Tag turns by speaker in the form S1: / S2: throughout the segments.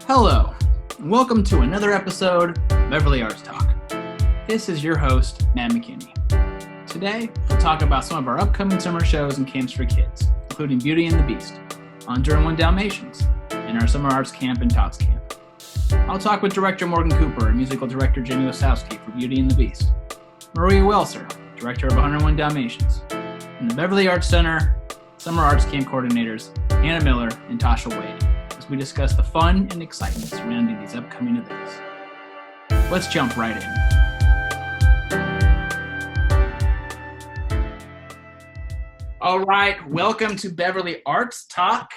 S1: Hello, and welcome to another episode of Beverly Arts Talk. This is your host, Matt McKinney. Today, we'll talk about some of our upcoming summer shows and camps for kids, including Beauty and the Beast, 101 Dalmatians, and our Summer Arts Camp and Tots Camp. I'll talk with Director Morgan Cooper and Musical Director Jamie Wasowski for Beauty and the Beast, Maria Welser, Director of 101 Dalmatians, and the Beverly Arts Center Summer Arts Camp coordinators, Hannah Miller and Tasha Wade, as we discuss the fun and excitement surrounding these upcoming events. Let's jump right in. All right, welcome to Beverly Arts Talk.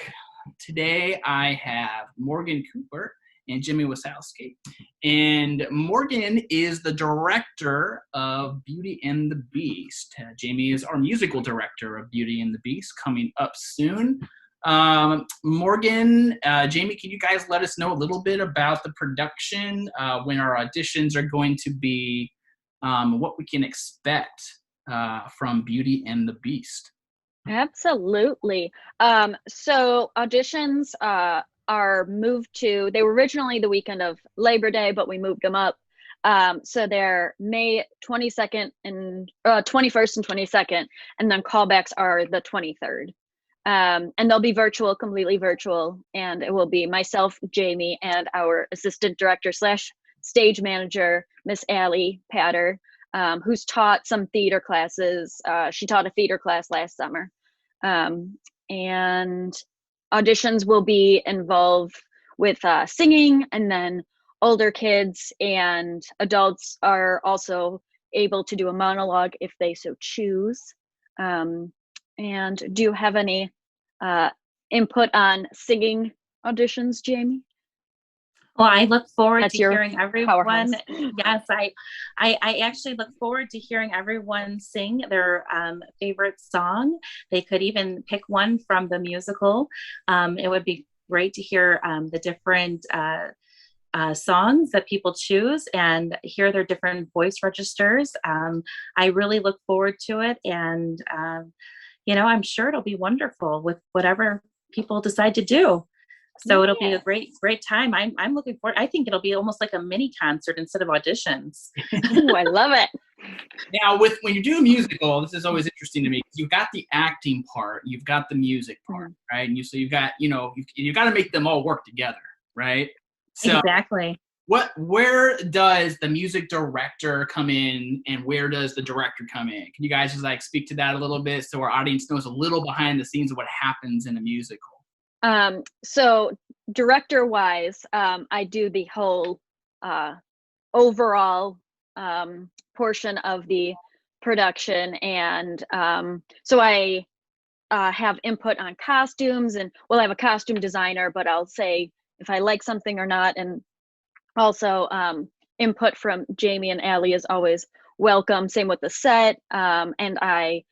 S1: Today I have Morgan Cooper and Jimmy Wasowski. And Morgan is the director of Beauty and the Beast. Jamie is our musical director of Beauty and the Beast, coming up soon. Morgan, Jamie, can you guys let us know a little bit about the production, when our auditions are going to be, what we can expect from Beauty and the Beast?
S2: Absolutely. So auditions are moved to, they were originally the weekend of Labor Day, but we moved them up. So they're May 22nd and 21st and 22nd, and then callbacks are the 23rd. And they'll be virtual, completely virtual, and it will be myself, Jamie, and our assistant director / stage manager, Miss Allie Patter, who's taught some theater classes. She taught a theater class last summer. And auditions will be involved with singing, and then older kids and adults are also able to do a monologue if they so choose. And do you have any input on singing auditions, Jamie?
S3: Well, I look forward to hearing everyone.
S2: Powerhouse.
S3: Yes, I actually look forward to hearing everyone sing their favorite song. They could even pick one from the musical. It would be great to hear the different songs that people choose and hear their different voice registers. I really look forward to it, and I'm sure it'll be wonderful with whatever people decide to do. So it'll be a great time. I'm looking forward. I think it'll be almost like a mini concert instead of auditions.
S2: Ooh, I love it.
S1: Now, when you do a musical, this is always interesting to me. You've got the acting part, you've got the music part, right? And you've got, you've got to make them all work together, right? So
S3: exactly.
S1: Where does the music director come in, and where does the director come in? Can you guys just speak to that a little bit so our audience knows a little behind the scenes of what happens in a musical?
S2: So director wise, I do the whole overall portion of the production, and so I have input on costumes, and I have a costume designer, but I'll say if I like something or not, and also input from Jamie and Allie is always welcome. Same with the set, and I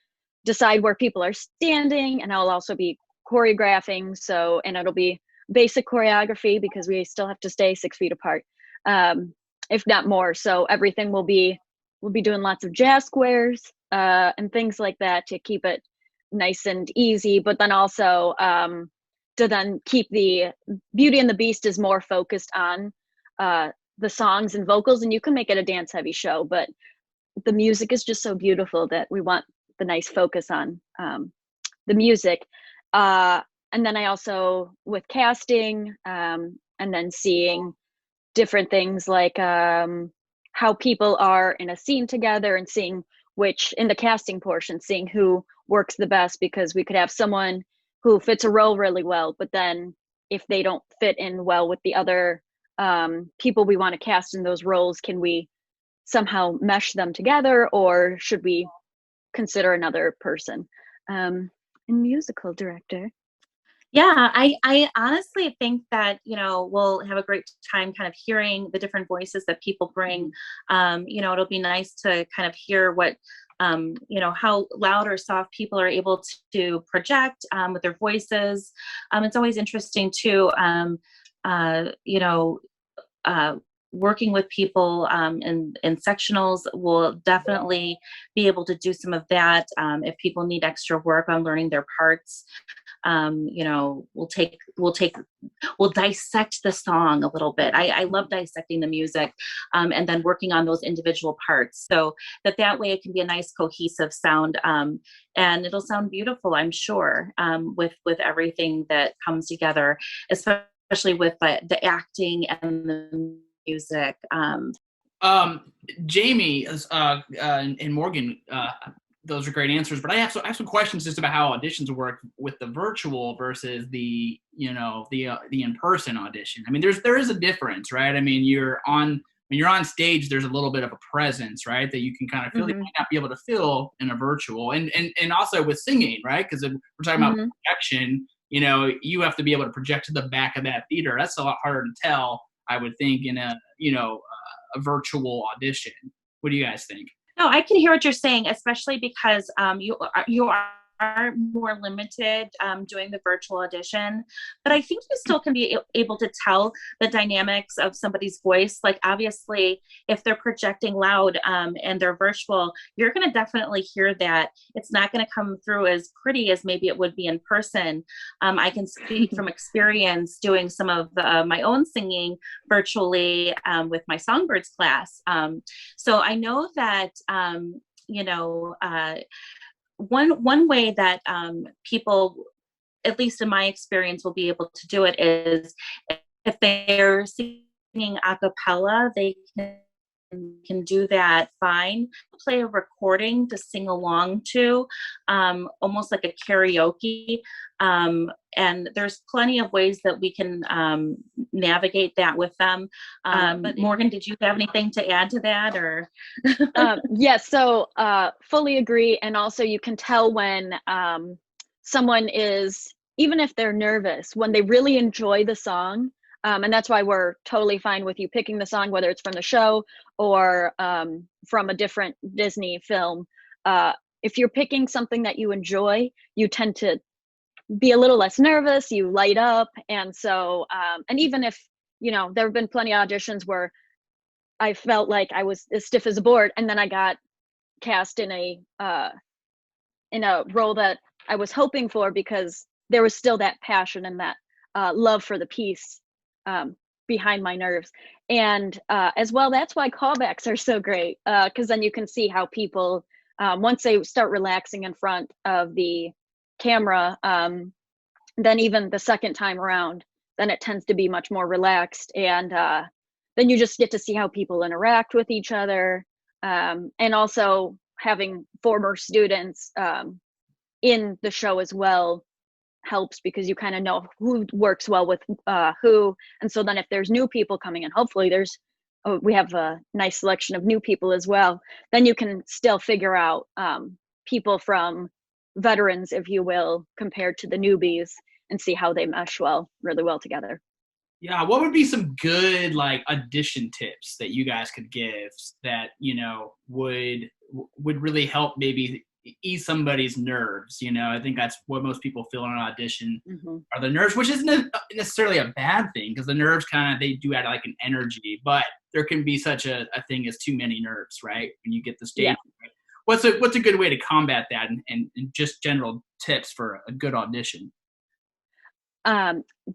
S2: decide where people are standing, and I'll also be choreographing, and it'll be basic choreography because we still have to stay 6 feet apart, if not more. So everything we'll be doing lots of jazz squares and things like that to keep it nice and easy, but then also to then keep the Beauty and the Beast is more focused on the songs and vocals, and you can make it a dance heavy show, but the music is just so beautiful that we want the nice focus on the music. And then I also, with casting, and then seeing different things like how people are in a scene together, and seeing which, in the casting portion, seeing who works the best, because we could have someone who fits a role really well, but then if they don't fit in well with the other people we want to cast in those roles, can we somehow mesh them together, or should we consider another person? And musical director.
S3: Yeah, I honestly think that, we'll have a great time kind of hearing the different voices that people bring. It'll be nice to kind of hear what, how loud or soft people are able to project with their voices. It's always interesting to, working with people in sectionals. Will definitely be able to do some of that if people need extra work on learning their parts. we'll dissect the song a little bit. I love dissecting the music, and then working on those individual parts, so that way it can be a nice cohesive sound, and it'll sound beautiful, I'm sure, with everything that comes together, especially with the acting and the music.
S1: Jamie and Morgan, those are great answers, but I have some questions just about how auditions work with the virtual versus the in-person audition. I mean, there is a difference, right? I mean, when you're on stage, there's a little bit of a presence, right, that you can kind of feel, you might not be able to feel in a virtual, and also with singing, right? Because we're talking about projection, you have to be able to project to the back of that theater. That's a lot harder to tell, I would think, in a virtual audition. What do you guys think?
S3: No, I can hear what you're saying, especially because you are more limited doing the virtual audition, but I think you still can be able to tell the dynamics of somebody's voice. Like, obviously, if they're projecting loud and they're virtual, you're going to definitely hear that. It's not going to come through as pretty as maybe it would be in person. I can speak from experience doing some of my own singing virtually with my Songbirds class. So I know that, one way that people, at least in my experience, will be able to do it is if they're singing a cappella, they can do that fine. Play a recording to sing along to, almost like a karaoke. And there's plenty of ways that we can navigate that with them. But Morgan, did you have anything to add to that, or?
S2: Yes, so fully agree. And also you can tell when someone is, even if they're nervous, when they really enjoy the song. And that's why we're totally fine with you picking the song, whether it's from the show or from a different Disney film. If you're picking something that you enjoy, you tend to be a little less nervous, you light up. And so, and even if, there have been plenty of auditions where I felt like I was as stiff as a board, and then I got cast in a role that I was hoping for, because there was still that passion and that love for the piece behind my nerves. And as well, that's why callbacks are so great, because then you can see how people, once they start relaxing in front of the camera, then even the second time around, then it tends to be much more relaxed. And then you just get to see how people interact with each other. And also having former students in the show as well helps, because you kind of know who works well with who. And so then if there's new people coming in, hopefully we have a nice selection of new people as well, then you can still figure out people from veterans, if you will, compared to the newbies, and see how they mesh really well together.
S1: Yeah, what would be some good audition tips that you guys could give that would really help maybe ease somebody's nerves? I think that's what most people feel in an audition, are the nerves, which isn't necessarily a bad thing, because the nerves they do add an energy, but there can be such a thing as too many nerves, right? When you get the stage. Right? What's a good way to combat that, and just general tips for a good audition?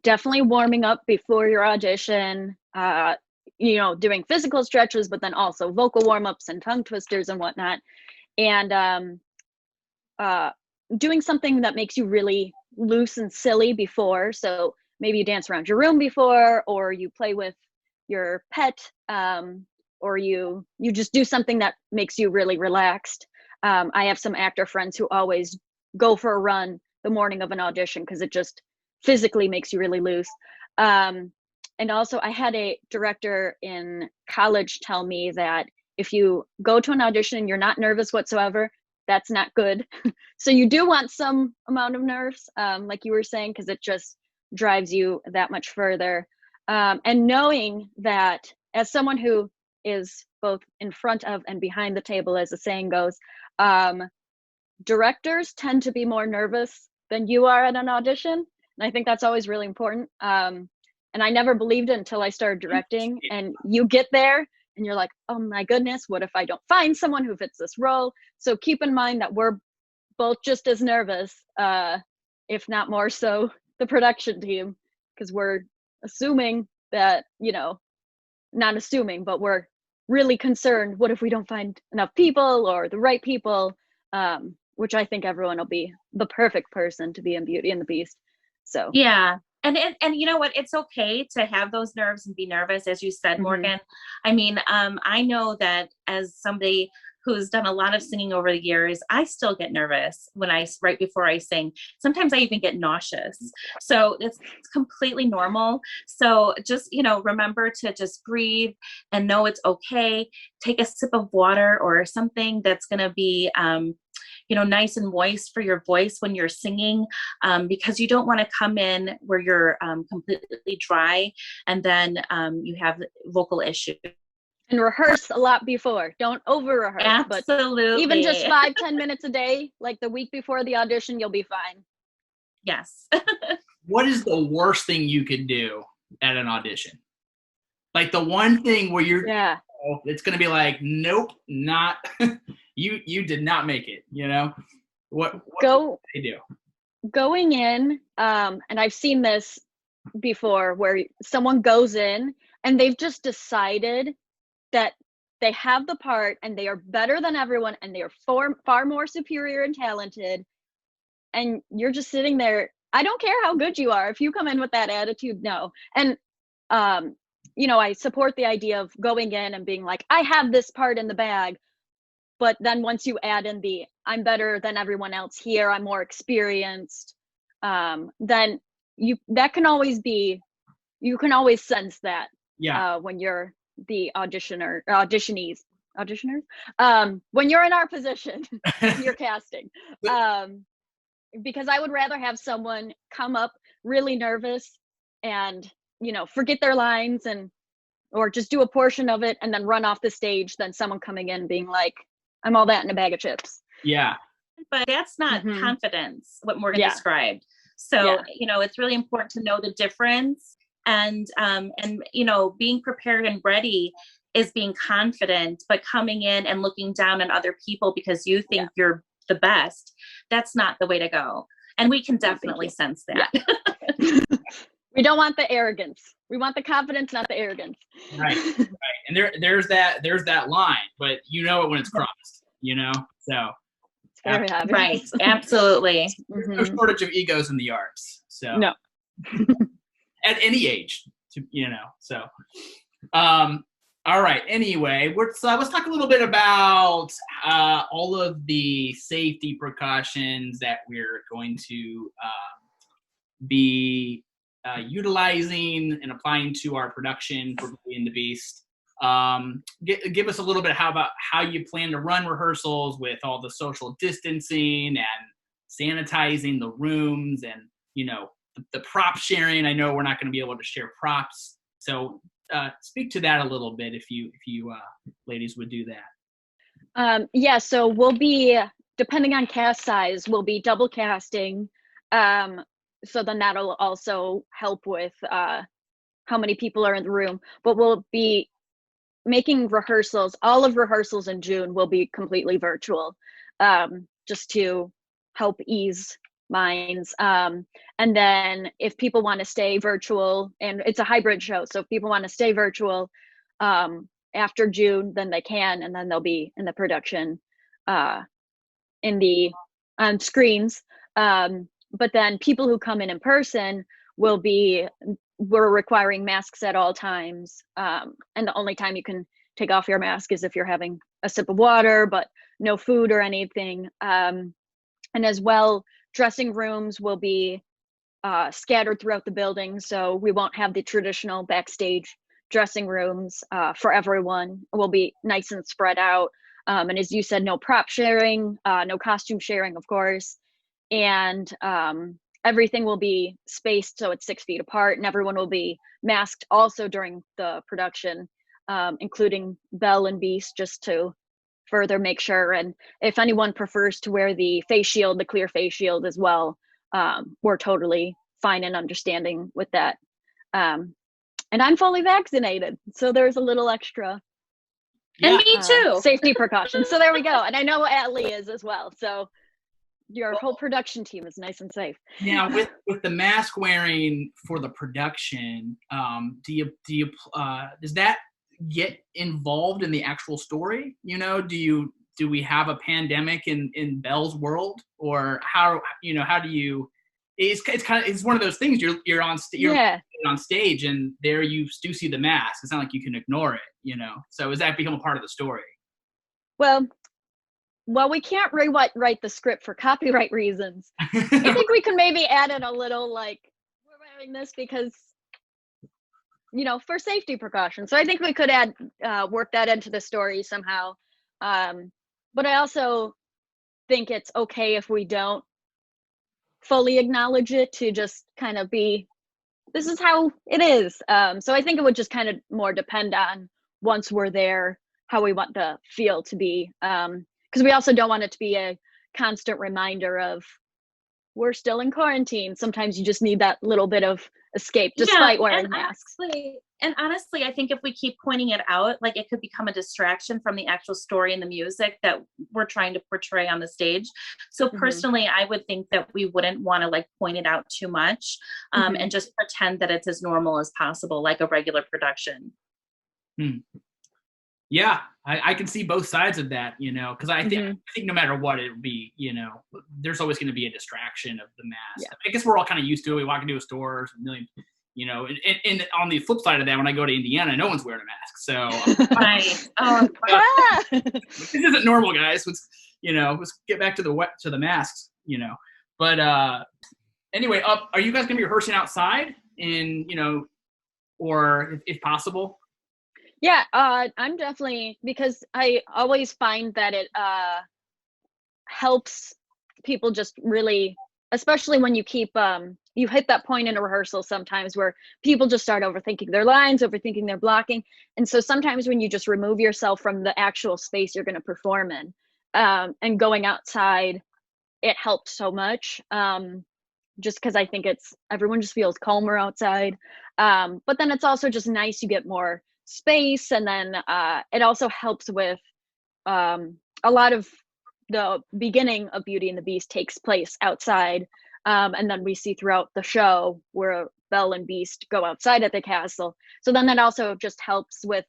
S2: Definitely warming up before your audition, doing physical stretches, but then also vocal warm-ups and tongue twisters and whatnot. And doing something that makes you really loose and silly before. So maybe you dance around your room before, or you play with your pet, or you just do something that makes you really relaxed. I have some actor friends who always go for a run the morning of an audition, because it just physically makes you really loose. And also, I had a director in college tell me that if you go to an audition and you're not nervous whatsoever, that's not good. So you do want some amount of nerves, like you were saying, because it just drives you that much further. And knowing that, as someone who is both in front of and behind the table, as the saying goes, directors tend to be more nervous than you are at an audition. And I think that's always really important. And I never believed it until I started directing. And you get there and you're like, oh my goodness, what if I don't find someone who fits this role? So keep in mind that we're both just as nervous if not more so, the production team, because we're assuming that, not assuming, but we're really concerned. What if we don't find enough people or the right people? Which I think everyone will be the perfect person to be in Beauty and the Beast. So
S3: yeah. And you know what? It's okay to have those nerves and be nervous, as you said, Morgan. I mean, I know that as somebody who's done a lot of singing over the years, I still get nervous right before I sing. Sometimes I even get nauseous. So it's completely normal. So just, remember to just breathe and know it's okay. Take a sip of water or something that's going to be, nice and moist for your voice when you're singing, because you don't want to come in where you're completely dry and then you have vocal issues.
S2: And rehearse a lot before. Don't over rehearse.
S3: Absolutely.
S2: But even just 5-10 minutes a day, like the week before the audition, you'll be fine.
S3: Yes.
S1: What is the worst thing you could do at an audition? Like the one thing where it's going to be like, nope, not you did not make it, what do they do?
S2: Going in, and I've seen this before where someone goes in and they've just decided that they have the part and they are better than everyone and they are far more superior and talented. And you're just sitting there. I don't care how good you are. If you come in with that attitude, no. And, I support the idea of going in and being like, I have this part in the bag. But then once you add in I'm better than everyone else here, I'm more experienced, then you can always sense that when you're the auditionees, when you're in our position, you're casting. Because I would rather have someone come up really nervous and, forget their lines or just do a portion of it and then run off the stage than someone coming in being like, I'm all that in a bag of chips.
S3: Yeah. But that's not confidence, what Morgan described. So, it's really important to know the difference. And being prepared and ready is being confident, but coming in and looking down on other people because you think you're the best, that's not the way to go. And we can definitely sense that.
S2: Yeah. We don't want the arrogance. We want the confidence, not the arrogance.
S1: Right. And there's that line, but it when it's crossed, so.
S2: It's very obvious.
S3: Right. Absolutely.
S1: There's no shortage of egos in the arts. So.
S2: No.
S1: At any age, so. All right. Anyway, let's talk a little bit about all of the safety precautions that we're going to be utilizing and applying to our production for Beauty and the Beast. Give us a little bit about how you plan to run rehearsals with all the social distancing and sanitizing the rooms and, the prop sharing. I know we're not going to be able to share props. So speak to that a little bit if you ladies would do that.
S2: So we'll be, depending on cast size, we'll be double casting. So then that'll also help with how many people are in the room. But we'll be making rehearsals. All of rehearsals in June will be completely virtual, just to help ease minds. And then if people want to stay virtual, and it's a hybrid show, so if people want to stay virtual after June, then they can, and then they'll be in the production on screens. But then people who come in person we're requiring masks at all times. And the only time you can take off your mask is if you're having a sip of water, but no food or anything. And as well, dressing rooms will be scattered throughout the building. So we won't have the traditional backstage dressing rooms for everyone. We'll be nice and spread out. And as you said, no prop sharing, no costume sharing, of course. And everything will be spaced so it's 6 feet apart, and everyone will be masked also during the production, including Belle and Beast, just to further make sure. And if anyone prefers to wear the face shield, the clear face shield as well, we're totally fine and understanding with that. And I'm fully vaccinated, so there's a little extra.
S3: And me too.
S2: Safety precautions. So there we go. And I know Atlee is as well. So your whole production team is nice and safe.
S1: Now, with the mask wearing for the production, does that get involved in the actual story? You know, do we have a pandemic in Belle's world, or how do you? It's one of those things. You're on stage, and there you do see the mask. It's not like you can ignore it, you know. So does that become a part of the story?
S2: Well, we can't rewrite the script for copyright reasons. I think we can maybe add in a little, like, we're wearing this because, you know, for safety precautions. So I think we could work that into the story somehow. But I also think it's okay if we don't fully acknowledge it, to just kind of be, this is how it is. So I think it would just kind of more depend on, once we're there, how we want the feel to be. Because we also don't want it to be a constant reminder of, we're still in quarantine. Sometimes you just need that little bit of escape despite wearing masks.
S3: And honestly, I think if we keep pointing it out, like, it could become a distraction from the actual story and the music that we're trying to portray on the stage. So personally, I would think that we wouldn't want to, like, point it out too much, and just pretend that it's as normal as possible, like a regular production.
S1: Yeah, I can see both sides of that, you know, because I think no matter what it would be, you know, there's always going to be a distraction of the mask. Yeah. I guess we're all kind of used to it. We walk into a store, a million, you know, and on the flip side of that, when I go to Indiana, no one's wearing a mask. So
S3: right.
S1: This isn't normal, guys. Let's get back to the masks, you know. But anyway, are you guys going to be rehearsing outside or if possible?
S2: Yeah, I'm definitely, because I always find that it helps people just really, especially when you keep, you hit that point in a rehearsal sometimes where people just start overthinking their lines, overthinking their blocking. And so sometimes when you just remove yourself from the actual space you're going to perform in, and going outside, it helps so much. Just because I think everyone just feels calmer outside. But then it's also just nice, you get more space, and then it also helps with a lot of the beginning of Beauty and the Beast takes place outside, and then we see throughout the show where Belle and Beast go outside at the castle. So then that also just helps with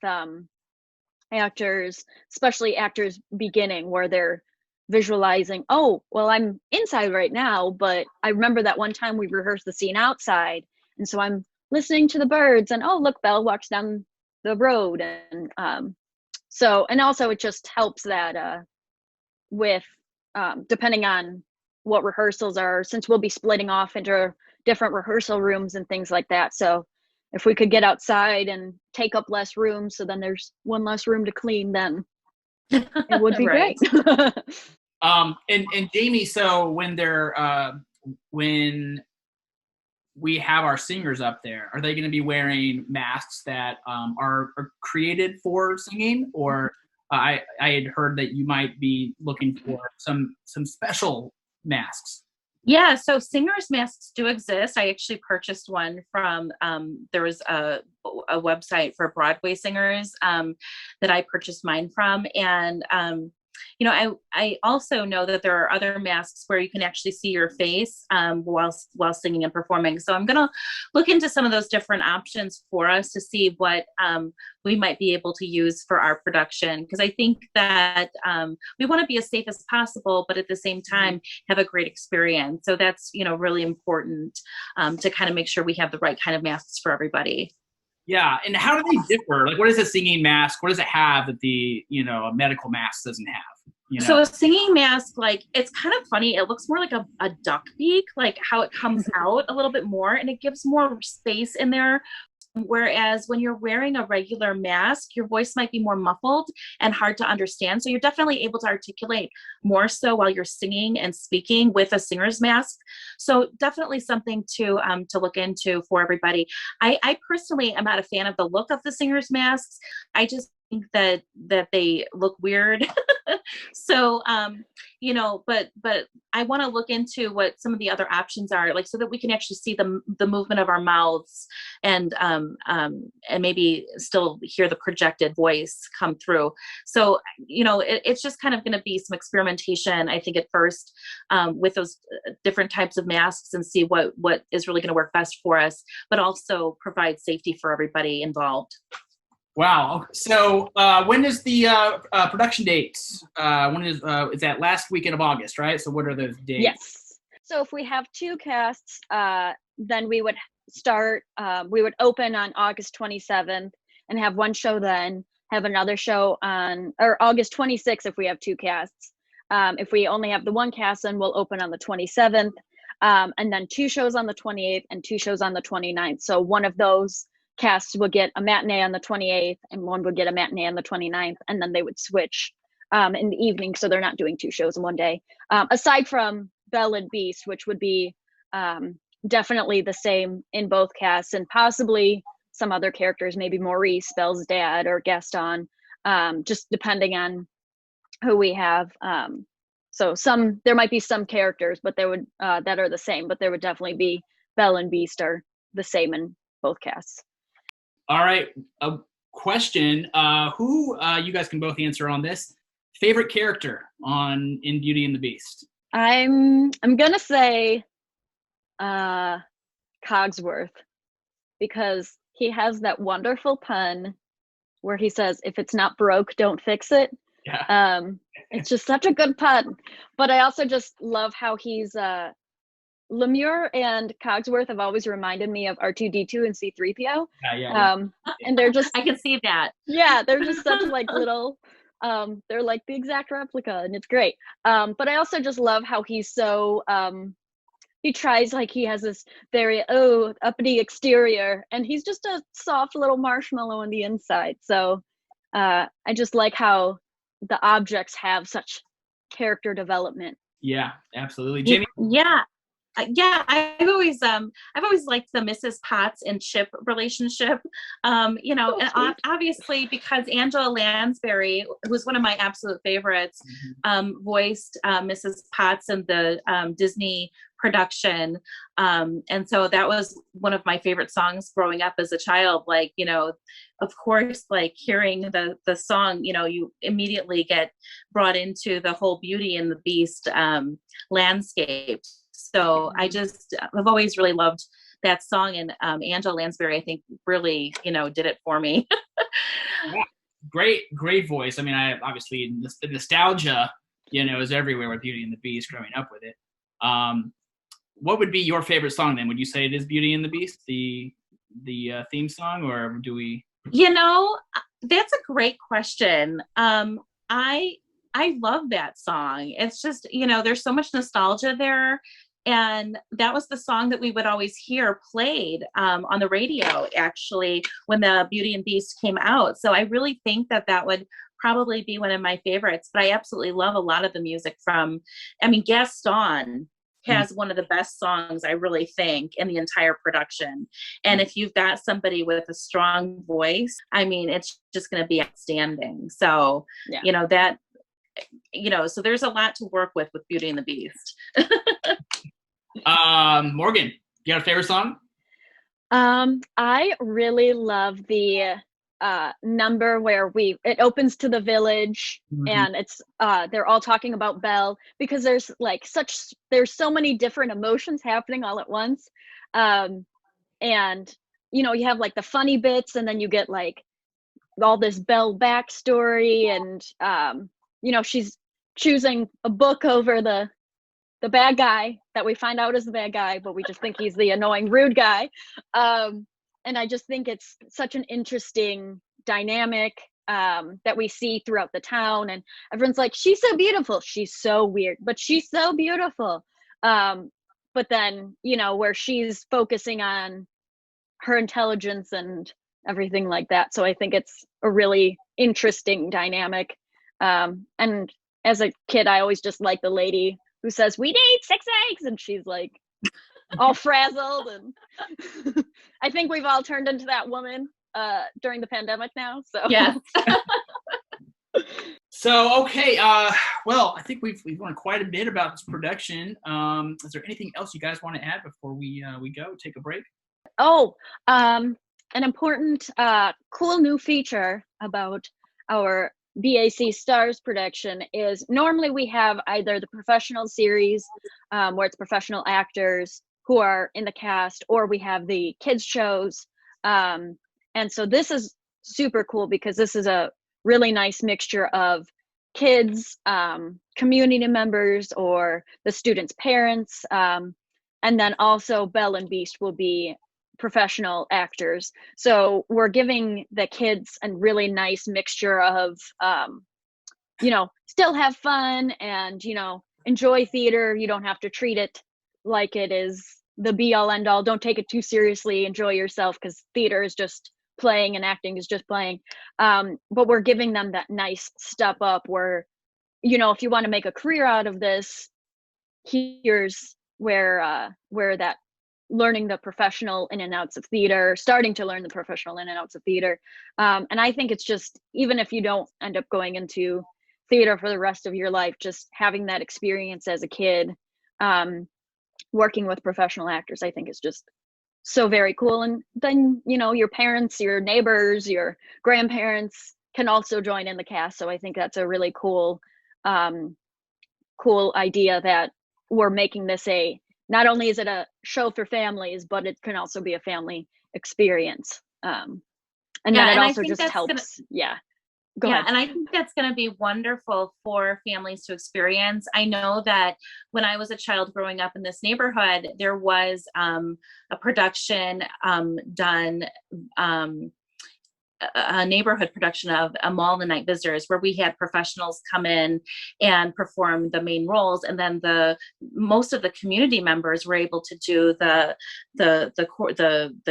S2: actors, especially actors beginning, where they're visualizing, oh, well, I'm inside right now, but I remember that one time we rehearsed the scene outside, and so I'm listening to the birds, and oh, look, Belle walks down the road. And and also it just helps that with depending on what rehearsals are, since we'll be splitting off into different rehearsal rooms and things like that. So if we could get outside and take up less room, so then there's one less room to clean, then it would be great.
S1: And Jamie, so when we have our singers up there, are they going to be wearing masks that are created for singing? Or I had heard that you might be looking for some special masks.
S3: Yeah, so singers masks do exist. I actually purchased one from, there was a website for Broadway singers that I purchased mine from. And I also know that there are other masks where you can actually see your face while singing and performing. So I'm going to look into some of those different options for us to see what we might be able to use for our production. Because I think that we want to be as safe as possible, but at the same time, have a great experience. So that's, really important to kind of make sure we have the right kind of masks for everybody.
S1: Yeah, and how do they differ? Like, what is a singing mask? What does it have that a medical mask doesn't have?
S3: So a singing mask, like, it's kind of funny. It looks more like a duck beak, like how it comes out a little bit more, and it gives more space in there. Whereas when you're wearing a regular mask, your voice might be more muffled and hard to understand. So you're definitely able to articulate more so while you're singing and speaking with a singer's mask. So definitely something to look into for everybody. I personally am not a fan of the look of the singer's masks. I just think that they look weird. So So, but I want to look into what some of the other options are, like, so that we can actually see the movement of our mouths and maybe still hear the projected voice come through. So, it's just kind of going to be some experimentation, I think, at first, with those different types of masks, and see what is really going to work best for us, but also provide safety for everybody involved.
S1: Wow. So when is the production dates? When is that last weekend of August, right? So what are those dates?
S2: Yes. So if we have 2 casts, then we would we would open on August 27th and have 1 show, then have another show or August 26th if we have 2 casts. If we only have the 1 cast, then we'll open on the 27th, and then 2 shows on the 28th and 2 shows on the 29th. So one of those casts will get a matinee on the 28th and one would get a matinee on the 29th, and then they would switch in the evening, so they're not doing 2 shows in one day, aside from Belle and Beast, which would be definitely the same in both casts, and possibly some other characters, maybe Maurice, Belle's dad, or Gaston, just depending on who we have. So there might be some characters but there would that are the same, but there would definitely be Belle and Beast are the same in both casts.
S1: All right. A question. Who you guys can both answer on this. Favorite character in Beauty and the Beast?
S2: I'm gonna say Cogsworth, because he has that wonderful pun where he says, "If it's not broke, don't fix it."
S1: Yeah.
S2: It's just such a good pun. But I also just love how he's Lemure and Cogsworth have always reminded me of R2-D2 and C-3PO.
S1: Yeah.
S2: And they're just,
S3: I can see that.
S2: Yeah, they're just such like little, they're like the exact replica, and it's great. But I also just love how he's so, he tries, like, he has this very, uppity exterior, and he's just a soft little marshmallow on the inside. So I just like how the objects have such character development.
S1: Yeah, absolutely. Jamie?
S3: Yeah. I've always liked the Mrs. Potts and Chip relationship, and obviously because Angela Lansbury, who's one of my absolute favorites, voiced Mrs. Potts in the Disney production, and so that was one of my favorite songs growing up as a child. Like, of course, like hearing the song, you immediately get brought into the whole Beauty and the Beast landscape. So I've always really loved that song, and Angela Lansbury, I think, really, did it for me.
S1: Yeah. Great voice. I mean, obviously the nostalgia, is everywhere with Beauty and the Beast growing up with it. What would be your favorite song then? Would you say it is Beauty and the Beast, the theme song, or do we?
S3: That's a great question. I love that song. It's just, there's so much nostalgia there. And that was the song that we would always hear played on the radio, actually, when the Beauty and Beast came out. So I really think that would probably be one of my favorites. But I absolutely love a lot of the music Gaston has one of the best songs, I really think, in the entire production. And if you've got somebody with a strong voice, it's just going to be outstanding. So, so there's a lot to work with Beauty and the Beast.
S1: Morgan, you got a favorite song?
S2: I really love the number where it opens to the village, and it's they're all talking about Belle, because there's so many different emotions happening all at once, and you have like the funny bits, and then you get like all this Belle backstory, and she's choosing a book over the bad guy that we find out is the bad guy, but we just think he's the annoying, rude guy. And I just think it's such an interesting dynamic that we see throughout the town. And everyone's like, she's so beautiful. She's so weird, but she's so beautiful. But then, where she's focusing on her intelligence and everything like that. So I think it's a really interesting dynamic. And as a kid, I always just liked the lady who says, "We need 6 eggs," and she's like all frazzled. And I think we've all turned into that woman during the pandemic now. So
S3: yeah.
S1: So, okay, well, I think we've learned quite a bit about this production. Is there anything else you guys want to add before we go take a break?
S2: Oh, an important, cool new feature about our BAC Stars production is normally we have either the professional series, where it's professional actors who are in the cast, or we have the kids shows. And so this is super cool because this is a really nice mixture of kids, community members, or the students' parents. And then also Belle and Beast will be professional actors. So we're giving the kids a really nice mixture of, still have fun and, enjoy theater. You don't have to treat it like it is the be all end all. Don't take it too seriously. Enjoy yourself, because theater is just playing and acting is just playing. But we're giving them that nice step up where, if you want to make a career out of this, here's where that learning the professional in and outs of theater, starting to learn the professional in and outs of theater. And I think it's just, even if you don't end up going into theater for the rest of your life, just having that experience as a kid, working with professional actors, I think is just so very cool. And then, your parents, your neighbors, your grandparents can also join in the cast. So I think that's a really cool idea that we're making this not only is it a show for families, but it can also be a family experience. And then it also just helps. Go ahead.
S3: And I think that's going to be wonderful for families to experience. I know that when I was a child growing up in this neighborhood, there was a production done, a neighborhood production of A Mall the Night Visitors, where we had professionals come in and perform the main roles, and then most of the community members were able to do the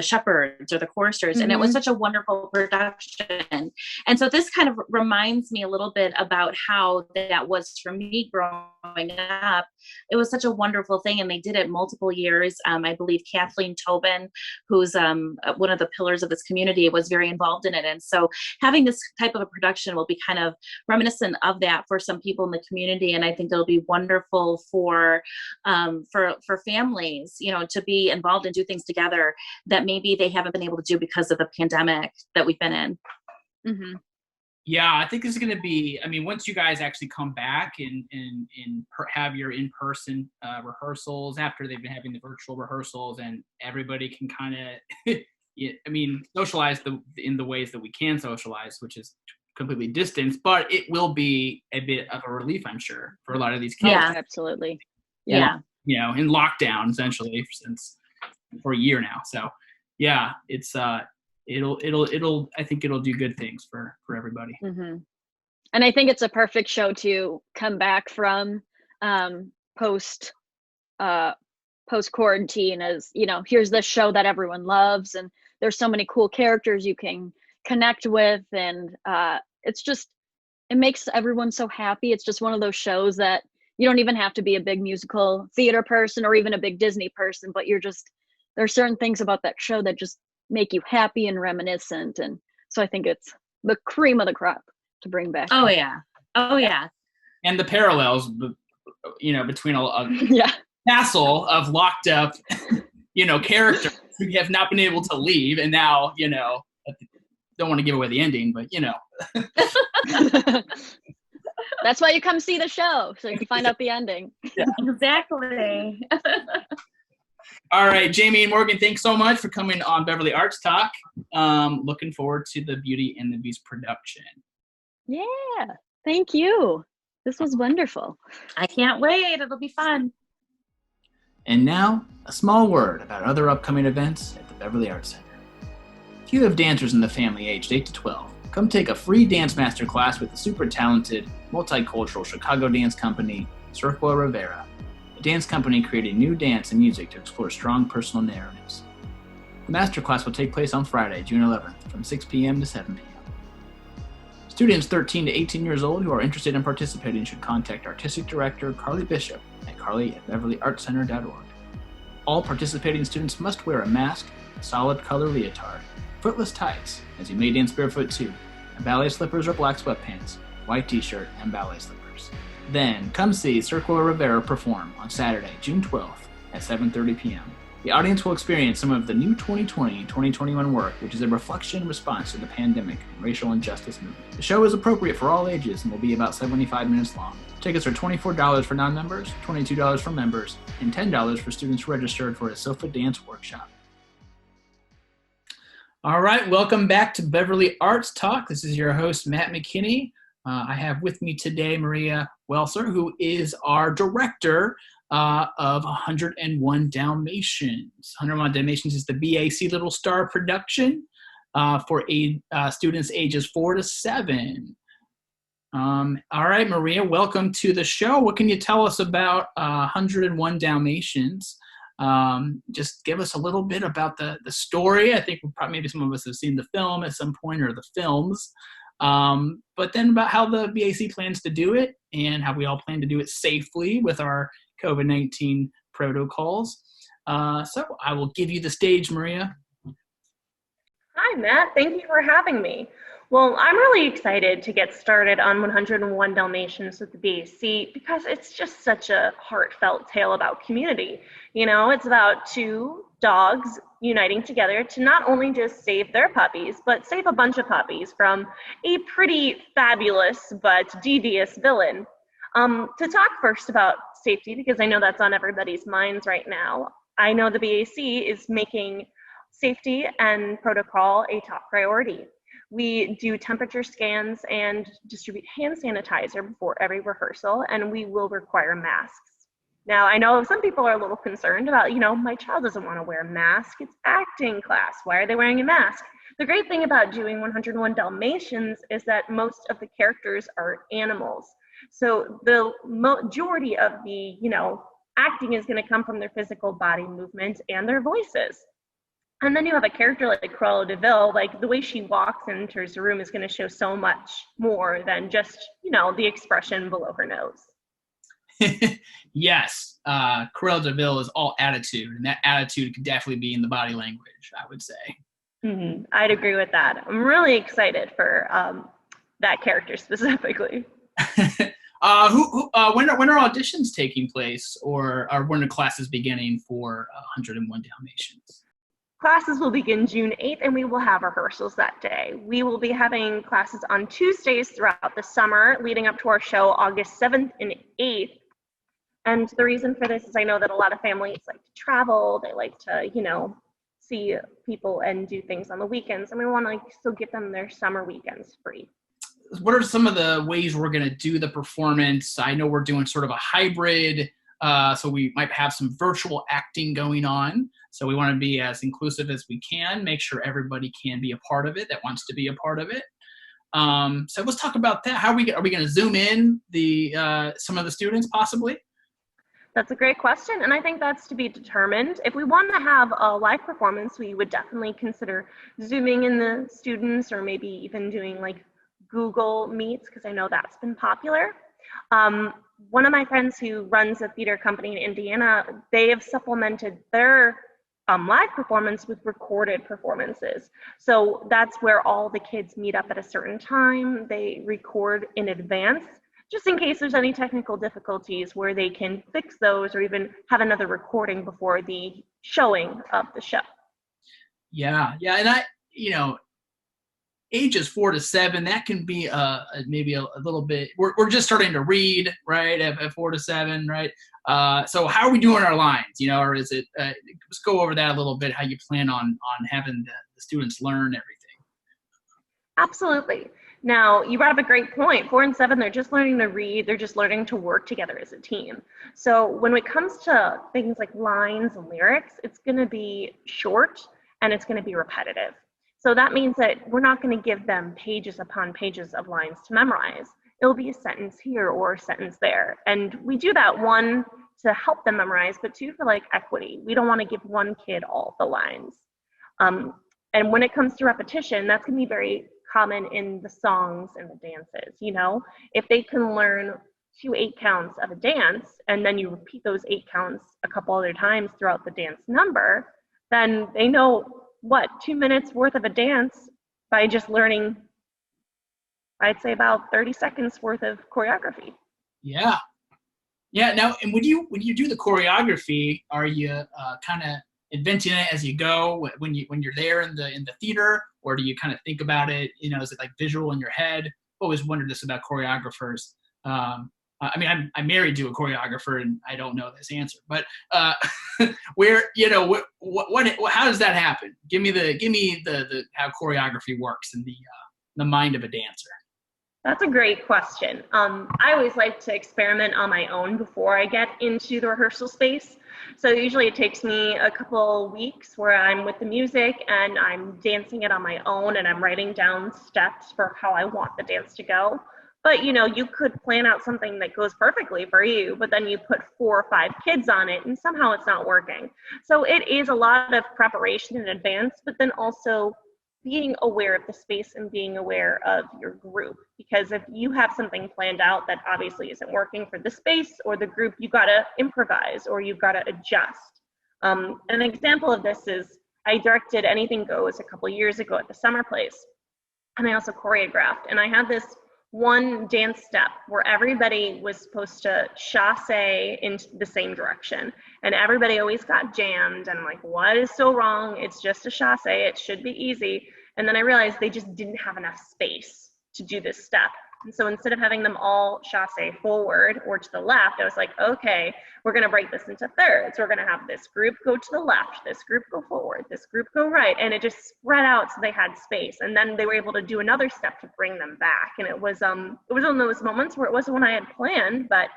S3: shepherds or the choristers, and it was such a wonderful production. And so this kind of reminds me a little bit about how that was for me growing up. It was such a wonderful thing, and they did it multiple years. I believe Kathleen Tobin, who's one of the pillars of this community, was very involved in it. And so having this type of a production will be kind of reminiscent of that for some people in the community. And I think it'll be wonderful for families, to be involved and do things together that maybe they haven't been able to do because of the pandemic that we've been in.
S2: Mm-hmm.
S1: Yeah, I think this is going to be, once you guys actually come back and have your in-person rehearsals after they've been having the virtual rehearsals, and everybody can kind of, socialize in the ways that we can socialize, which is completely distance, but it will be a bit of a relief, I'm sure, for a lot of these kids.
S2: Yeah, absolutely.
S1: Yeah. In lockdown, essentially, for a year now. So, yeah, it's, I think it'll do good things for everybody.
S2: Mm-hmm. And I think it's a perfect show to come back from post quarantine, as here's this show that everyone loves, and there's so many cool characters you can connect with, and it makes everyone so happy. It's just one of those shows that you don't even have to be a big musical theater person or even a big Disney person, but there's certain things about that show that just make you happy and reminiscent. And so I think it's the cream of the crop to bring back.
S3: Oh yeah.
S1: And the parallels, between a
S2: yeah.
S1: castle of locked up, characters who have not been able to leave, and now, don't want to give away the ending, but
S2: That's why you come see the show, so you can find out the ending.
S3: Yeah. Exactly.
S1: All right, Jamie and Morgan, thanks so much for coming on Beverly Arts Talk. Looking forward to the Beauty and the Beast production.
S2: Yeah, thank you. This was wonderful.
S3: I can't wait. It'll be fun.
S1: And now, a small word about other upcoming events at the Beverly Arts Center. If you have dancers in the family aged 8 to 12, come take a free dance master class with the super talented, multicultural Chicago dance company, Circo Rivera. The dance company created new dance and music to explore strong personal narratives. The masterclass will take place on Friday, June 11th, from 6 p.m. to 7 p.m. Students 13 to 18 years old who are interested in participating should contact Artistic Director Carly Bishop at carly@beverlyartscenter.org. All participating students must wear a mask, a solid color leotard, footless tights, as you may dance barefoot too, and ballet slippers or black sweatpants, white t-shirt, and ballet slippers. Then come see Circo Rivera perform on Saturday, June 12th at 7:30 p.m. The audience will experience some of the new 2020-2021 work, which is a reflection and response to the pandemic and racial injustice movement. The show is appropriate for all ages and will be about 75 minutes long. Tickets are $24 for non-members, $22 for members, and $10 for students registered for a sofa dance workshop. All right, welcome back to Beverly Arts Talk. This is your host, Matt McKinney. I have with me today Maria Welser, who is our director of 101 Dalmatians. 101 Dalmatians is the BAC Little Star Production for students ages 4 to 7. All right, Maria, welcome to the show. What can you tell us about 101 Dalmatians? Just give us a little bit about the story. I think maybe some of us have seen the film at some point, or the films. But then about how the BAC plans to do it and how we all plan to do it safely with our COVID-19 protocols. So I will give you the stage, Maria.
S4: Hi, Matt. Thank you for having me. Well, I'm really excited to get started on 101 Dalmatians with the BAC because it's just such a heartfelt tale about community. You know, it's about two dogs uniting together to not only just save their puppies, but save a bunch of puppies from a pretty fabulous but devious villain. To talk first about safety, because I know that's on everybody's minds right now, I know the BAC is making safety and protocol a top priority. We do temperature scans and distribute hand sanitizer before every rehearsal, and we will require masks. Now, I know some people are a little concerned about, my child doesn't want to wear a mask. It's acting class. Why are they wearing a mask? The great thing about doing 101 Dalmatians is that most of the characters are animals. So the majority of the, acting is going to come from their physical body movement and their voices. And then you have a character like Cruella de Vil, like the way she walks and enters the room is going to show so much more than just, the expression below her nose.
S1: Yes, Cruella de Vil is all attitude, and that attitude could definitely be in the body language, I would say.
S4: Mm-hmm. I'd agree with that. I'm really excited for that character specifically.
S1: When are auditions taking place, or when are classes beginning for 101 Dalmatians?
S4: Classes will begin June 8th, and we will have rehearsals that day. We will be having classes on Tuesdays throughout the summer, leading up to our show August 7th and 8th. And the reason for this is I know that a lot of families like to travel. They like to, see people and do things on the weekends. And we want to still give them their summer weekends free.
S1: What are some of the ways we're going to do the performance? I know we're doing sort of a hybrid, so we might have some virtual acting going on. So we want to be as inclusive as we can, make sure everybody can be a part of it that wants to be a part of it. So let's talk about that. Are we going to zoom in some of the students possibly?
S4: That's a great question, and I think that's to be determined. If we want to have a live performance, we would definitely consider zooming in the students, or maybe even doing like Google Meets, because I know that's been popular. One of my friends who runs a theater company in Indiana, they have supplemented their live performance with recorded performances. So that's where all the kids meet up at a certain time. They record in advance, just in case there's any technical difficulties where they can fix those or even have another recording before the showing of the show. Yeah.
S1: And ages 4 to 7, that can be maybe a little bit, we're just starting to read, right, at 4 to 7, right? So how are we doing our lines, or is it, let's go over that a little bit, how you plan on having the students learn everything.
S4: Absolutely. Now, you brought up a great point. 4 and 7, they're just learning to read. They're just learning to work together as a team. So when it comes to things like lines and lyrics, it's going to be short and it's going to be repetitive. So that means that we're not going to give them pages upon pages of lines to memorize. It'll be a sentence here or a sentence there. And we do that, 1, to help them memorize, but 2, for like equity. We don't want to give one kid all the lines. And when it comes to repetition, that's going to be very common in the songs and the dances. If they can learn 2 8 counts of a dance, and then you repeat those 8 counts a couple other times throughout the dance number, then they know 2 minutes worth of a dance by just learning I'd say about 30 seconds worth of choreography.
S1: Yeah. Yeah. Now, and when you do the choreography, are you kind of inventing it as you go when you're there in the theater, or do you kind of think about it? Is it like visual in your head? I've always wondered this about choreographers. I mean, I'm married to a choreographer, and I don't know this answer, but where what how does that happen? Give me the how choreography works in the mind of a dancer.
S4: That's a great question. I always like to experiment on my own before I get into the rehearsal space. So usually it takes me a couple weeks where I'm with the music and I'm dancing it on my own, and I'm writing down steps for how I want the dance to go. But you could plan out something that goes perfectly for you, but then you put 4 or 5 kids on it and somehow it's not working. So it is a lot of preparation in advance, but then also being aware of the space and being aware of your group. Because if you have something planned out that obviously isn't working for the space or the group, you gotta improvise or you've gotta adjust. An example of this is I directed Anything Goes a couple years ago at the Summer Place, and I also choreographed. And I had this one dance step where everybody was supposed to chasse in the same direction, and everybody always got jammed, and I'm like, what is so wrong? It's just a chasse, it should be easy. And then I realized they just didn't have enough space to do this step. And so instead of having them all chasse forward or to the left, I was like, okay, we're going to break this into thirds. We're going to have this group go to the left, this group go forward, this group go right. And it just spread out so they had space. And then they were able to do another step to bring them back. And it was one of those moments where it wasn't what I had planned, but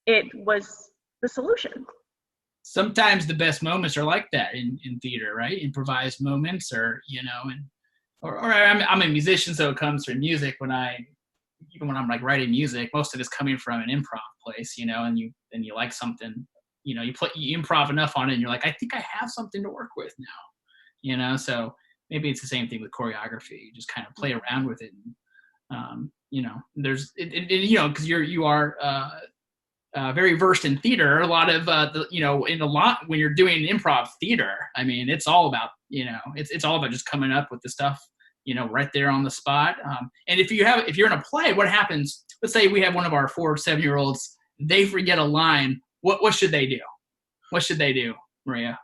S4: it was the solution.
S1: Sometimes the best moments are like that in theater, right? Improvised moments, or I'm a musician, so it comes from music. Even when I'm like writing music, most of it's coming from an improv place, and you like something, you improv enough on it and you're like, I think I have something to work with now, so maybe it's the same thing with choreography. You just kind of play around with it. And, there's, cause you are very versed in theater, a lot of, when you're doing improv theater, I mean, it's all about, it's all about just coming up with the stuff, right there on the spot. And if you're in a play, what happens? Let's say we have one of our 4 or 7-year-olds, they forget a line. What should they do? What should they do, Maria?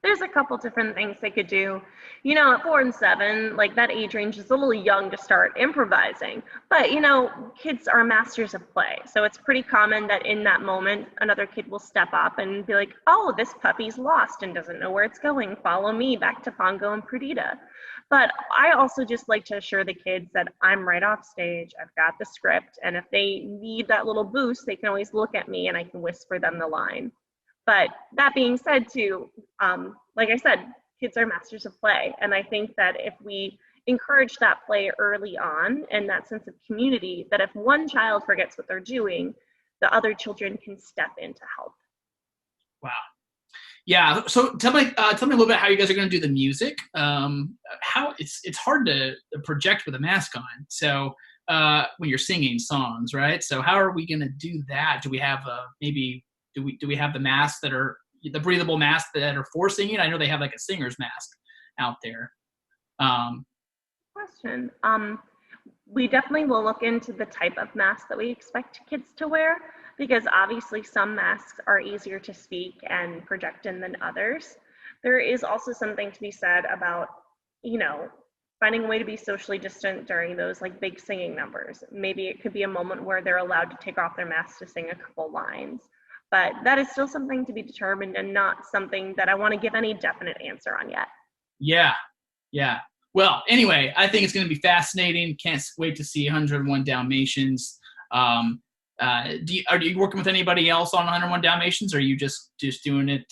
S4: There's a couple different things they could do. At 4 and 7, like that age range is a little young to start improvising. But, kids are masters of play. So it's pretty common that in that moment, another kid will step up and be like, oh, this puppy's lost and doesn't know where it's going. Follow me back to Pongo and Perdita. But I also just like to assure the kids that I'm right off stage. I've got the script. And if they need that little boost, they can always look at me and I can whisper them the line. But that being said, too, like I said, kids are masters of play. And I think that if we encourage that play early on and that sense of community, that if one child forgets what they're doing, the other children can step in to help.
S1: Wow. Yeah. So tell me a little bit how you guys are going to do the music. How it's hard to project with a mask on. So when you're singing songs, right? So how are we going to do that? Do we have do we have the masks that are the breathable masks that are for singing? I know they have like a singer's mask out there.
S4: Question. We definitely will look into the type of mask that we expect kids to wear, because obviously some masks are easier to speak and project in than others. There is also something to be said about, finding a way to be socially distant during those like big singing numbers. Maybe it could be a moment where they're allowed to take off their masks to sing a couple lines. But that is still something to be determined and not something that I want to give any definite answer on yet.
S1: Yeah. Well, anyway, I think it's going to be fascinating. Can't wait to see 101 Dalmatians. Are you working with anybody else on 101 Dalmatians, or are you just doing it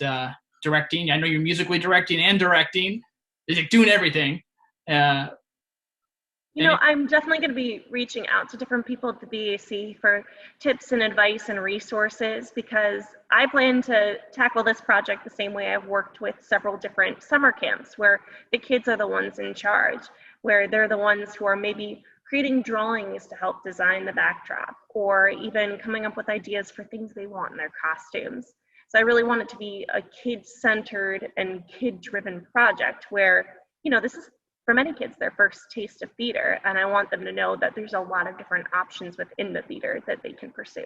S1: directing? I know you're musically directing and directing. You're doing everything.
S4: I'm definitely going to be reaching out to different people at the BAC for tips and advice and resources, because I plan to tackle this project the same way I've worked with several different summer camps, where the kids are the ones in charge, where they're the ones who are maybe creating drawings to help design the backdrop, or even coming up with ideas for things they want in their costumes. So I really want it to be a kid-centered and kid-driven project where, this is for many kids, their first taste of theater. And I want them to know that there's a lot of different options within the theater that they can pursue.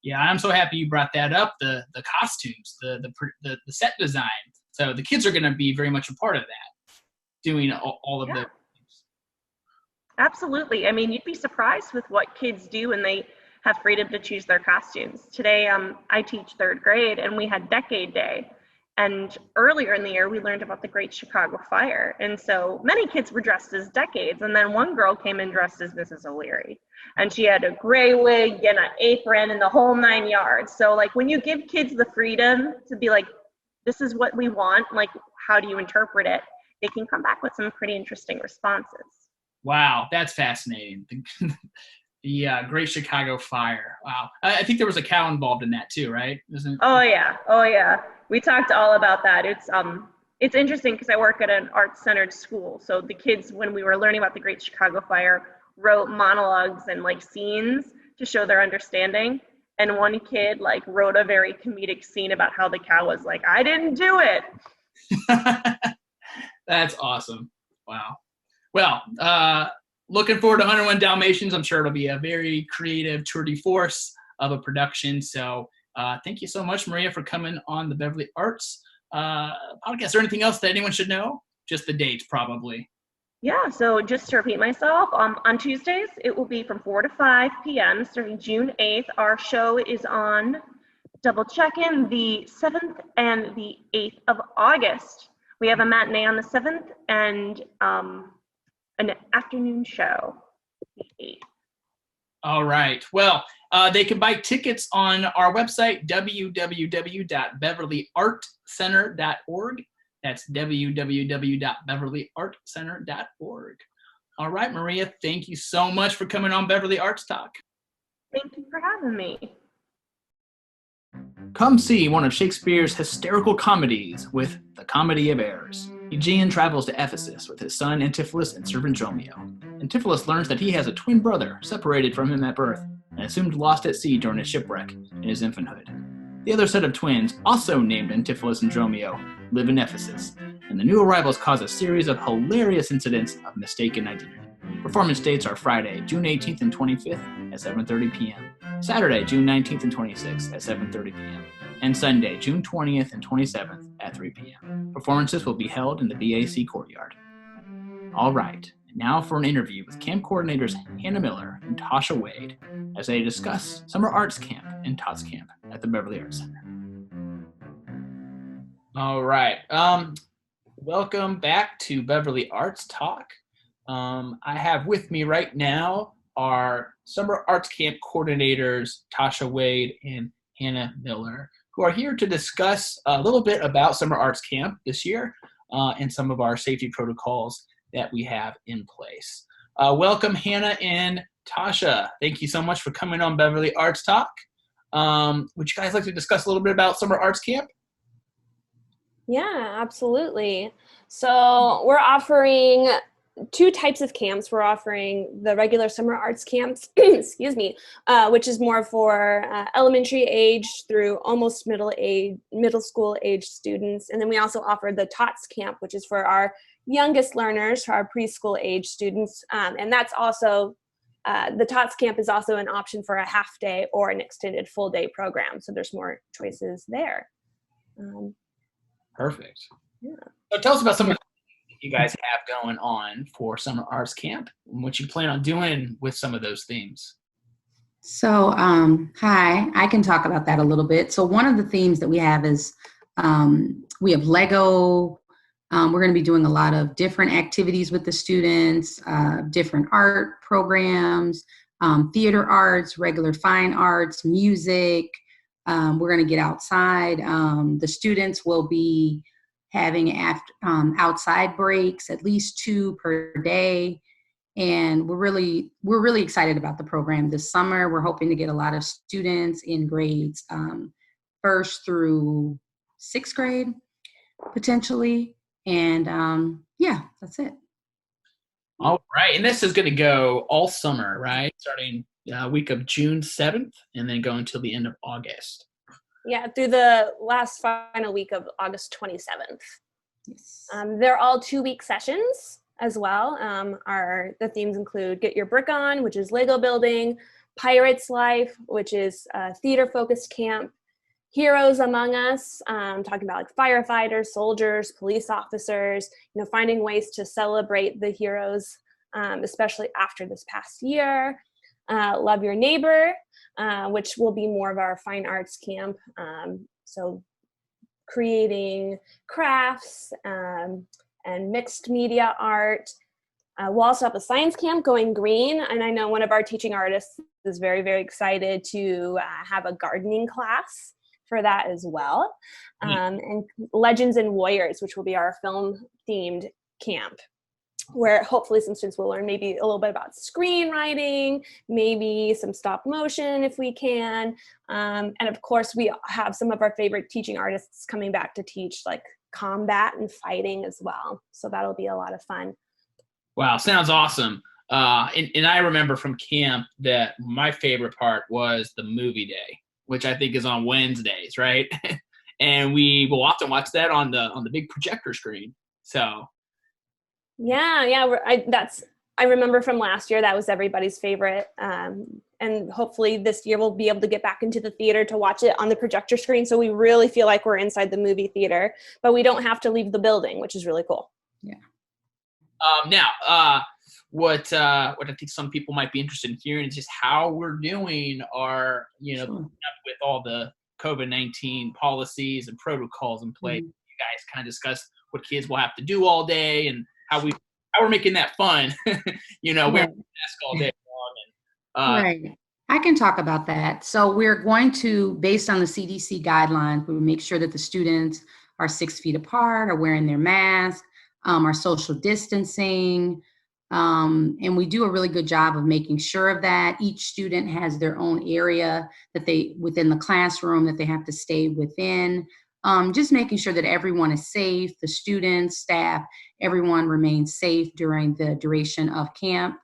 S1: Yeah, I'm so happy you brought that up. The costumes, the set design. So the kids are going to be very much a part of that, doing all of the.
S4: Absolutely. I mean, you'd be surprised with what kids do when they have freedom to choose their costumes. Today, I teach 3rd grade, and we had Decade Day. And earlier in the year, we learned about the Great Chicago Fire. And so many kids were dressed as decades. And then one girl came in dressed as Mrs. O'Leary. And she had a gray wig and an apron and the whole 9 yards. So like when you give kids the freedom to be like, this is what we want, like, how do you interpret it? They can come back with some pretty interesting responses.
S1: Wow, that's fascinating. The Great Chicago Fire. Wow. I think there was a cow involved in that too, right?
S4: Oh yeah. We talked all about that. It's interesting because I work at an arts-centered school. So the kids, when we were learning about the Great Chicago Fire, wrote monologues and like scenes to show their understanding. And one kid like wrote a very comedic scene about how the cow was like, I didn't do it.
S1: That's awesome. Wow. Well, looking forward to 101 Dalmatians. I'm sure it'll be a very creative tour de force of a production. So thank you so much, Maria, for coming on the Beverly Arts podcast. Is there anything else that anyone should know? Just the dates, probably.
S4: Yeah, so just to repeat myself, on Tuesdays, it will be from 4 to 5 p.m. starting June 8th. Our show is on, double checking, the 7th and the 8th of August. We have a matinee on the 7th and an afternoon show, the 8th.
S1: All right. Well, they can buy tickets on our website, www.beverlyartcenter.org. That's www.beverlyartcenter.org. All right, Maria, thank you so much for coming on Beverly Arts Talk.
S4: Thank you for having me.
S1: Come see one of Shakespeare's hysterical comedies with The Comedy of Errors. Aegean travels to Ephesus with his son Antipholus and servant Dromio. Antipholus learns that he has a twin brother separated from him at birth and assumed lost at sea during a shipwreck in his infanthood. The other set of twins, also named Antipholus and Dromio, live in Ephesus, and the new arrivals cause a series of hilarious incidents of mistaken identity. Performance dates are Friday, June 18th and 25th at 7:30 p.m., Saturday, June 19th and 26th at 7:30 p.m., and Sunday, June 20th and 27th at 3 p.m. Performances will be held in the BAC courtyard. All right, now for an interview with camp coordinators Hannah Miller and Tasha Wade as they discuss Summer Arts Camp and Tots Camp at the Beverly Arts Center. All right, welcome back to Beverly Arts Talk. I have with me right now our Summer Arts Camp coordinators Tasha Wade and Hannah Miller, who are here to discuss a little bit about Summer Arts Camp this year and some of our safety protocols that we have in place. Welcome, Hannah and Tasha. Thank you so much for coming on Beverly Arts Talk. Would you guys like to discuss a little bit about Summer Arts Camp?
S5: Yeah, absolutely. So we're offering two types of camps. We're offering the regular summer arts camps, excuse me, which is more for elementary age through almost middle school age students. And then we also offer the Tots camp, which is for our youngest learners, for our preschool age students. And that's also, the Tots camp is also an option for a half day or an extended full day program. So there's more choices there.
S1: Perfect.
S5: Yeah.
S1: So tell us about some of the things you guys have going on for Summer Arts Camp and what you plan on doing with some of those themes.
S6: So, hi, I can talk about that a little bit. So one of the themes that we have is we have Lego. We're going to be doing a lot of different activities with the students, different art programs, theater arts, regular fine arts, music. We're going to get outside. The students will be having outside breaks, at least 2 per day. And we're really excited about the program this summer. We're hoping to get a lot of students in grades 1st through 6th grade, potentially. And yeah, that's it.
S1: All right. And this is going to go all summer, right? Starting week of June 7th and then go until the end of August.
S5: Yeah, through the last final week of August 27th.
S6: Yes.
S5: They're all 2-week sessions. as well. The themes include Get Your Brick On, which is Lego building, Pirates Life, which is a theater-focused camp, Heroes Among Us, talking about like firefighters, soldiers, police officers, finding ways to celebrate the heroes, especially after this past year. Love Your Neighbor, which will be more of our fine arts camp. So creating crafts and mixed media art. We'll also have a science camp, Going Green, and I know one of our teaching artists is very, very excited to have a gardening class for that as well. And Legends and Warriors, which will be our film-themed camp, where hopefully some students will learn maybe a little bit about screenwriting, maybe some stop motion if we can. And of course, we have some of our favorite teaching artists coming back to teach like combat and fighting as well. So that'll be a lot of fun.
S1: Wow, sounds awesome. And I remember from camp that my favorite part was the movie day, which I think is on Wednesdays, right? And we will often watch that on the big projector screen. So I remember from last year that was everybody's favorite. And hopefully this year we'll be able to get back into the theater to watch it on the projector screen. So we really feel like we're inside the movie theater, but we don't have to leave the building, which is really cool.
S6: Yeah.
S1: Now, what I think some people might be interested in hearing is just how we're doing our, with all the COVID-19 policies and protocols in place. You guys kind of discuss what kids will have to do all day and how we're making that fun, wearing a mask all day long.
S6: Right. I can talk about that. So we're going to, based on the CDC guidelines, we will make sure that the students are 6 feet apart, are wearing their mask, are social distancing. And we do a really good job of making sure of that. Each student has their own area within the classroom that they have to stay within. Just making sure that everyone is safe, the students, staff, everyone remains safe during the duration of camp.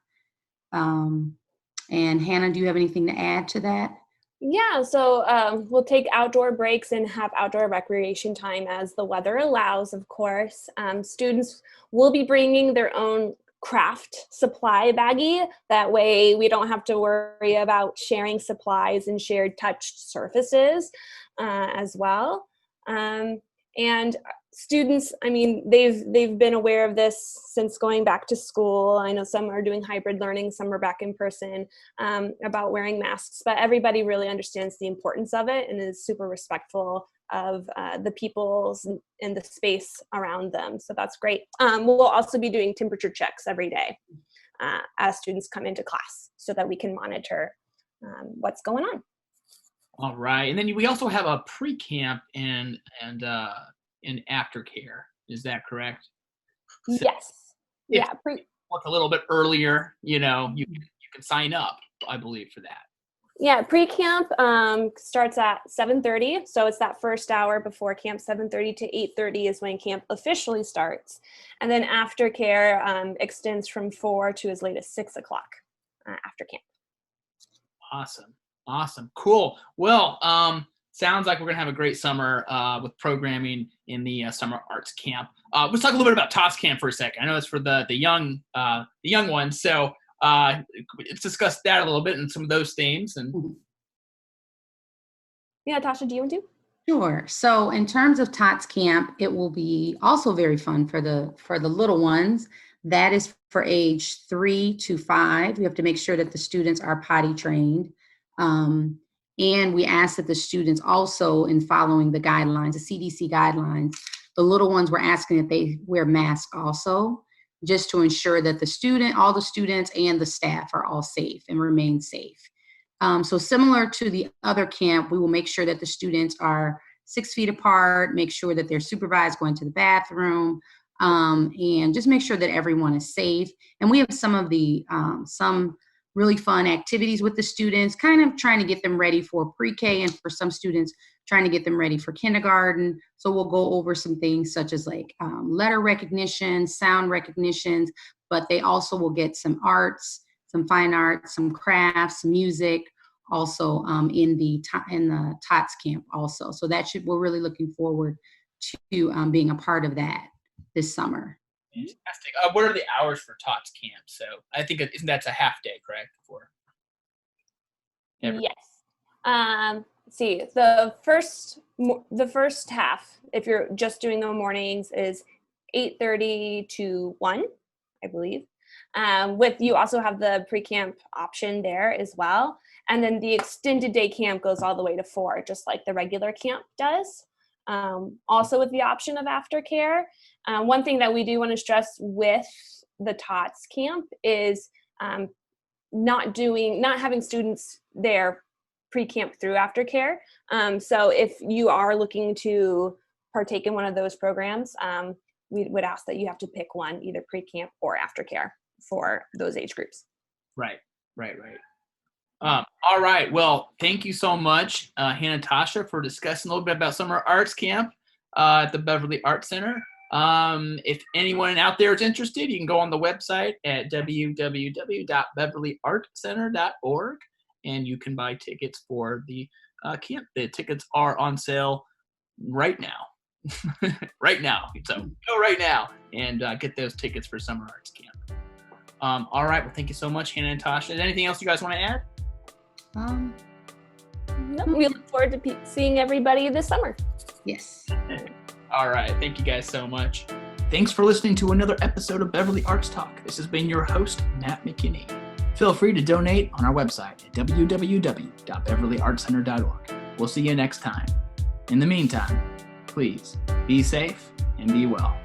S6: And Hannah, do you have anything to add to that?
S5: Yeah, so we'll take outdoor breaks and have outdoor recreation time as the weather allows, of course. Students will be bringing their own craft supply baggie. That way we don't have to worry about sharing supplies and shared touched surfaces as well. And students, they've been aware of this since going back to school. I know some are doing hybrid learning, some are back in person, about wearing masks, but everybody really understands the importance of it and is super respectful of the peoples and the space around them. So that's great. We'll also be doing temperature checks every day as students come into class so that we can monitor what's going on.
S1: All right. And then we also have a pre-camp and aftercare. Is that correct? So
S5: yes. Yeah.
S1: Work a little bit earlier, you can sign up, I believe, for that.
S5: Yeah, pre-camp starts at 7:30, so it's that first hour before camp. 7:30 to 8:30 is when camp officially starts, and then aftercare extends from 4 to as late as 6 o'clock after camp.
S1: Awesome, cool. Well, sounds like we're gonna have a great summer with programming in the summer arts camp. Let's talk a little bit about Tots Camp for a second. I know it's for the young ones, so. Let's discuss that a little bit and some of those themes. And
S5: yeah, Tasha, do you want to?
S6: Sure. So in terms of Tots Camp, it will be also very fun for the little ones. That is for age 3 to 5. We have to make sure that the students are potty trained. And we ask that the students also, in following the guidelines, the CDC guidelines, the little ones, we're asking that they wear masks also, just to ensure that all the students and the staff are all safe and remain safe. So similar to the other camp, we will make sure that the students are 6 feet apart, make sure that they're supervised going to the bathroom, and just make sure that everyone is safe. And we have some really fun activities with the students, kind of trying to get them ready for pre-K, and for some students, trying to get them ready for kindergarten. So we'll go over some things such as letter recognition, sound recognitions, but they also will get some arts, some fine arts, some crafts, some music, also in the Tots Camp also. So we're really looking forward to being a part of that this summer.
S1: Fantastic. What are the hours for Tots camp? So I think that's a half day, correct? For
S5: yes. See, the first half, if you're just doing the mornings, is 8:30 to 1, I believe. With you also have the pre-camp option there as well. And then the extended day camp goes all the way to 4, just like the regular camp does. Also with the option of aftercare. One thing that we do want to stress with the Tots camp is not having students there pre-camp through aftercare. So if you are looking to partake in one of those programs, we would ask that you have to pick one, either pre-camp or aftercare for those age groups.
S1: Right. All right. Well, thank you so much, Hannah Tasha, for discussing a little bit about Summer Arts Camp at the Beverly Arts Center. If anyone out there is interested, you can go on the website at www.beverlyartcenter.org, and you can buy tickets for the camp. The tickets are on sale right now. Right now. So go right now and get those tickets for Summer Arts Camp. All right. Well, thank you so much, Hannah and Tasha. Is there anything else you guys want to add?
S5: No, we look forward to seeing everybody this summer.
S6: Yes.
S1: All right. Thank you guys so much. Thanks for listening to another episode of Beverly Arts Talk. This has been your host, Matt McKinney. Feel free to donate on our website at www.beverlyartcenter.org. We'll see you next time. In the meantime, please be safe and be well.